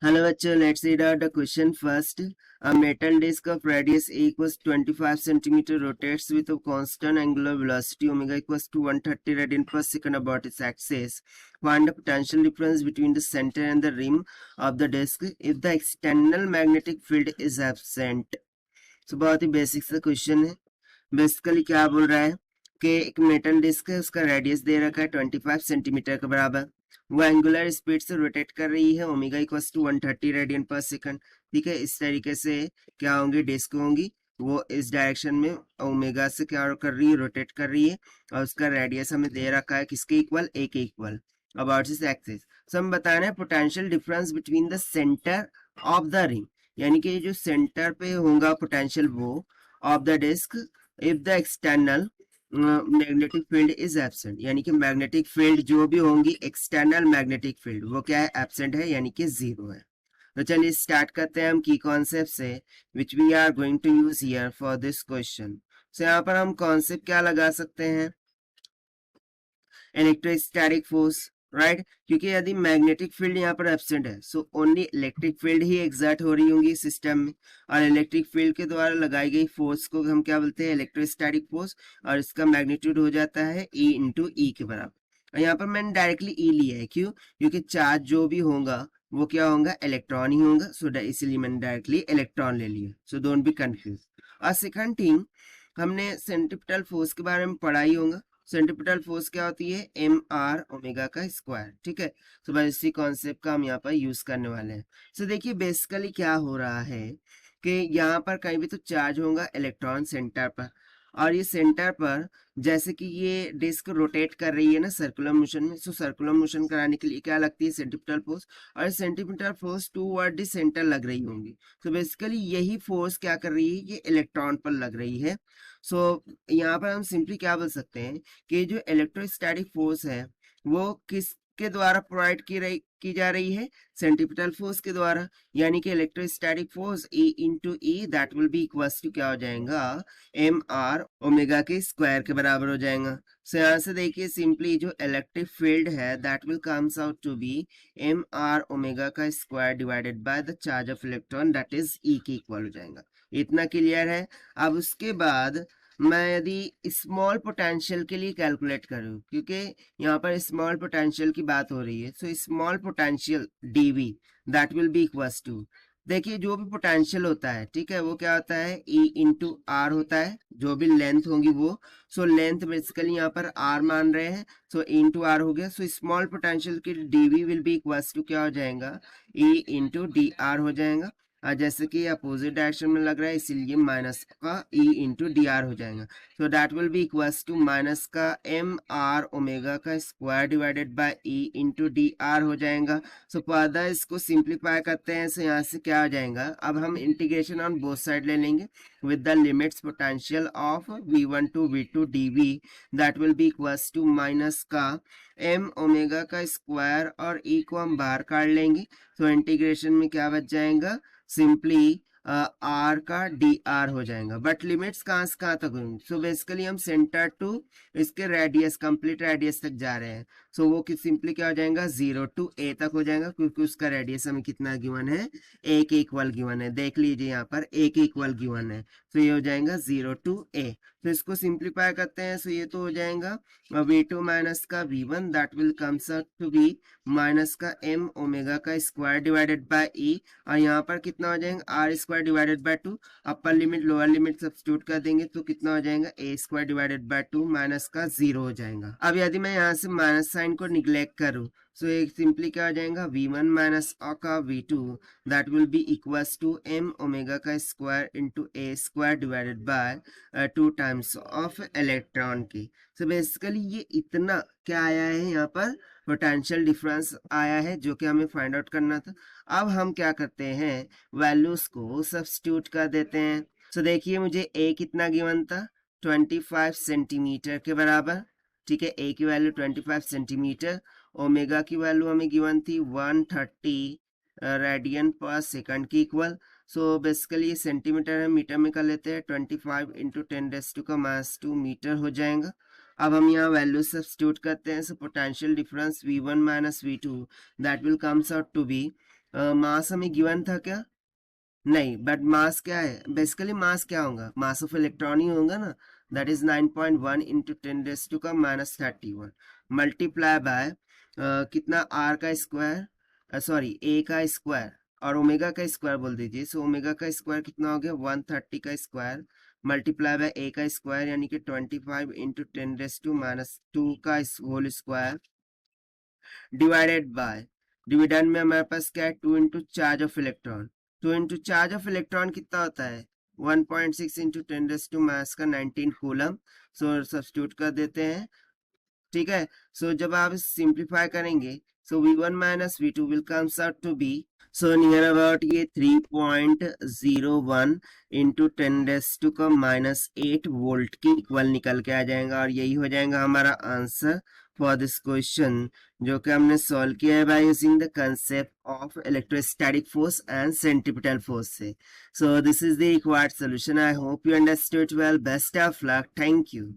Hello bachcho, let's read out the question first. A metal disc of radius A equals 25 cm rotates with a constant angular velocity omega equals to 130 radian per second about its axis. Find the potential difference between the center and the rim of the disc if the external magnetic field is absent. So बहुत ही basic सा question है. Basically क्या बोल रहा है कि एक metal disc है, उसका रेडियस दे रखा है 25 सेंटीमीटर के बराबर. वो एंगुलर स्पीड से रोटेट कर रही है ओमेगा इक्वल्स टू 130 रेडियन पर सेकंड. ठीक है, इस तरीके से क्या होंगी डिस्क होंगी, वो इस डायरेक्शन में ओमेगा से क्या कर रही है, रोटेट कर रही है, और उसका रेडियस हमें दे रखा है किसके इक्वल, ए के equal about this axis. So हम बता रहे हैं potential difference between the centre of the ring, यानी कि जो सेंटर पे होगा पोटेंशियल वो of the disc if the external magnetic field is absent, यानी कि मैग्नेटिक फील्ड जो भी होंगी एक्सटर्नल मैग्नेटिक फील्ड वो क्या है, एब्सेंट है, यानी कि जीरो है. तो चलिए स्टार्ट करते हैं हम की कॉन्सेप्ट से which we are going to use here for this question. So यहाँ पर हम कॉन्सेप्ट क्या लगा सकते हैं, इलेक्ट्रोस्टैटिक फोर्स, राइट. क्योंकि यदि मैग्नेटिक फील्ड यहाँ पर एब्सेंट है सो ओनली इलेक्ट्रिक फील्ड ही एग्जर्ट हो रही होंगी सिस्टम में, और इलेक्ट्रिक फील्ड के द्वारा लगाई गई फोर्स को हम क्या बोलते हैं, इलेक्ट्रोस्टैटिक फोर्स, और इसका मैग्नीट्यूड हो जाता है E इंटू ई के बराबर. और यहाँ पर मैंने डायरेक्टली E लिया है, क्यों, क्योंकि चार्ज जो भी होगा वो क्या होगा, इलेक्ट्रॉन ही होगा. सो इसलिए मैंने डायरेक्टली इलेक्ट्रॉन ले लिया. So don't be confuse. और सेकंड थिंग, हमने सेंट्रीपिटल फोर्स के बारे में पढ़ा ही होगा. सेंट्रीपिटल फोर्स क्या होती है, एम आर ओमेगा का स्क्वायर. ठीक है, तो बस इसी कॉन्सेप्ट का हम यहाँ पर यूज करने वाले हैं. सो देखिए बेसिकली क्या हो रहा है कि यहाँ पर कहीं भी तो चार्ज होगा इलेक्ट्रॉन सेंटर पर, और ये सेंटर पर जैसे कि ये डिस्क रोटेट कर रही है ना सर्कुलर मोशन में, सो सर्कुलर मोशन कराने के लिए क्या लगती है, सेंट्रीपिटल फोर्स, और centripetal force toward the centre लग रही होंगी. तो बेसिकली यही फोर्स क्या कर रही है, ये इलेक्ट्रॉन पर लग रही है. सो यहाँ पर हम सिंपली क्या बोल सकते हैं कि जो इलेक्ट्रोस्टैटिक फोर्स है वो किसके द्वारा प्रोवाइड की जा रही है, सेंट्रीपिटल फोर्स के द्वारा, यानी कि electrostatic force E into E that will be equals to क्या हो जाएगा, एम आर ओमेगा के स्क्वायर के बराबर हो जाएगा. सो यहाँ से देखिए सिंपली जो इलेक्ट्रिक फील्ड है that will comes out to be M R omega का square divided by the charge of electron that is E के इक्वल हो जाएगा. इतना क्लियर है. अब उसके बाद मैं यदि स्मॉल पोटेंशियल के लिए कैलकुलेट करूं, क्योंकि यहाँ पर स्मॉल पोटेंशियल की बात हो रही है, so small potential dV that will be equals to, देखिए जो भी पोटेंशियल होता है, ठीक है, वो क्या होता है E इंटू आर होता है, जो भी लेंथ होगी वो. सो लेंथ बेसिकली यहाँ पर R मान रहे हैं, सो E इंटू आर हो गया. सो स्मॉल पोटेंशियल की dV will be equals to क्या हो जाएगा, E इंटू डी आर हो जाएगा. जैसे कि अपोजिट डायरेक्शन में लग रहा है इसीलिए माइनस का E इंटू डी आर हो जाएगा. So that will be equals to minus का एम आर ओमेगा का square divided by E into D R हो जाएगा. सो फर्दर इसको सिंप्लीफाई करते हैं. सो यहाँ से क्या हो जाएगा, अब हम इंटीग्रेशन ऑन बोथ साइड ले लेंगे with the limits potential of v1 to v2 dv that will be equals to minus का m ओमेगा का स्क्वायर और E को हम बाहर काट लेंगे. तो इंटीग्रेशन में क्या बच जाएगा, सिंपली आर का डी आर हो जाएगा. बट लिमिट्स कहाँ से कहाँ तक होंगी, सो बेसिकली हम सेंटर टू इसके रेडियस कंप्लीट रेडियस तक जा रहे हैं. सो वो सिंपली क्या हो जाएगा, 0 टू a तक हो जाएगा, क्योंकि उसका रेडियस हमें कितना गिवन है, a के इक्वल गिवन है. देख लीजिए यहाँ पर a के इक्वल गिवन है. तो ये हो जाएगा 0 टू a. तो इसको सिंप्लीफाई करते हैं. सो ये तो हो जाएगा v2 माइनस का v1 that will comes out to be minus का m ओमेगा का स्क्वायर डिवाइडेड बाय e, और यहाँ पर कितना हो जाएगा, R square divided by 2. Upper limit lower limit substitute कर देंगे तो कितना हो जाएगा, a square divided by 2 minus का 0 हो जाएगा. अब यदि मैं यहाँ से माइनस साइन को निग्लेक्ट करूँ सो एक सिंपली क्या हो जाएगा, v1 माइनस का v2 that will be equals to m omega का square into a square divided by 2 times of electron की. सो बेसिकली ये इतना क्या आया है, यहाँ पर पोटेंशियल डिफरेंस आया है जो कि हमें फाइंड आउट करना था. अब हम क्या करते हैं, वैल्यूज को सब्स्टिट्यूट कर देते हैं. सो देखिए मुझे a कितना गिवन था, 25 सेंटीमीटर के बराबर. ठीक है, a की वैल्यू 25 सेंटीमीटर, ओमेगा की वैल्यू हमें गिवन थी 130 रेडियन पर सेकंड की इक्वल. सो बेसिकली सेंटीमीटर है, मीटर में कर लेते हैं, 25 इंटू 10⁻² मीटर हो जाएगा. अब हम यहाँ वैल्यू सब्स्टिट्यूट करते हैं. So potential difference v1 minus v2 that will comes out to be mass हमें गिवन था क्या? नहीं, बट मास क्या है, बेसिकली मास क्या होगा, मास ऑफ इलेक्ट्रॉन ही होगा ना, that is 9.1 into 10⁻⁻31 multiply by कितना, आर का स्क्वायर, सॉरी ए का स्क्वायर और ओमेगा का स्क्वायर बोल दीजिए। सो ओमेगा का स्क्वायर कितना हो गया, 130 का स्क्वायर मल्टीप्लाई बाय ए का स्क्वायर यानी कि 25 इंटू 10⁻² का whole square divided by, dividend में हमारे पास क्या है, 2 into charge of electron. 2 into charge of electron कितना होता है, 1.6 इंटू 10⁻⁻⁻ का 19 कूलम। सो सब्स्टिट्यूट कर देते हैं, ठीक है। सो जब आप सिंप्लीफाई करेंगे, so v1 minus v2 will comes out to be, so near about ये 3.01 इंटू 10⁻⁻8 वोल्ट की इक्वल निकल के आ जाएगा, और यही हो जाएगा हमारा आंसर फॉर दिस क्वेश्चन, जो कि हमने सॉल्व किया है by using the concept of electrostatic force and centripetal force से। So this is the required solution. I hope you understood well. Best of luck. Thank you.